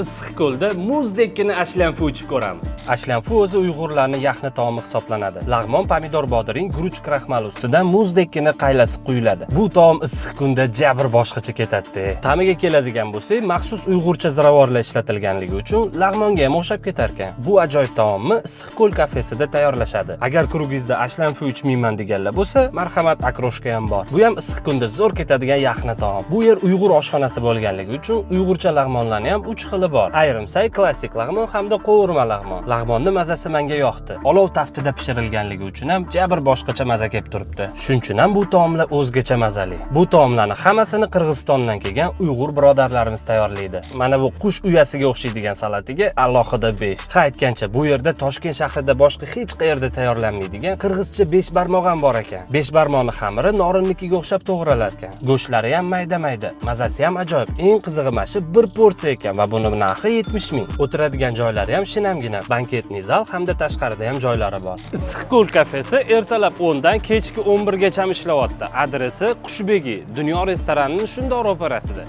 Issiqko'lda muzdekkina ashlanfu ichib ko'ramiz. Ashlanfu o'zi Uyg'urlarning yaxna taomi hisoblanadi. Lag'mon, pomidor, bodring, guruch kraxmali ustidan muzdekkina qaylasi quyiladi. Bu taom issiq kunda jabr boshqacha ketadi. Ta'miga keladigan bo'lsak, maxsus uyg'urcha ziravorlar ishlatilganligi uchun lag'monga ham o'xshab ketar ekan. Bu ajoyib taomni Issiqko'l kafesida tayyorlashadi. Agar kurugingizda ashlanfu ichmayman deganlar bo'lsa, marhamat, akroshka ham bor. Bu ham issiq kunda zo'r ketadigan yaxna taom. Bu yer Uyg'ur oshxonasi bo'lganligi uchun uyg'urcha lag'monlarning ham 3 xili bor. Ayrim say klassik lag'mon hamda qovurma lag'mon. Lag'monni mazasi menga yoqdi. Olov taftida pishirilganligi uchun ham jabr boshqacha maza kelib turibdi. Shuning uchun ham bu taomlar o'zgacha mazali. Bu taomlarni hammasini Qirg'izistondan kelgan Uyg'ur birodarlarimiz tayyorlaydi. Mana bu qush uyasiga o'xshaydigan salatiga alohida 5. Ha, aytgancha bu yerda Toshkent shahrida boshqa hech qayerda tayyorlanmaydigan qirg'izcha 5 barmoq ham bor ekan. 5 barmoqni xamiri norinnikiga o'xshab to'g'ralar ekan. Go'shtlari ham mayda-mayda, mazasi ham ajoyib. Eng qizig'i mana shu bir porsiya ekan va buni narxi 70 ming. O'tiradigan joylari ham shinamgina, banketli zal hamda tashqarida ham joylari bor. Issiqko'l kafesi ertalab 10 dan kechki 11 gacha ishlayapti. Adresi Qushbegi, Dunyo restoranining shundoq ro'parasida.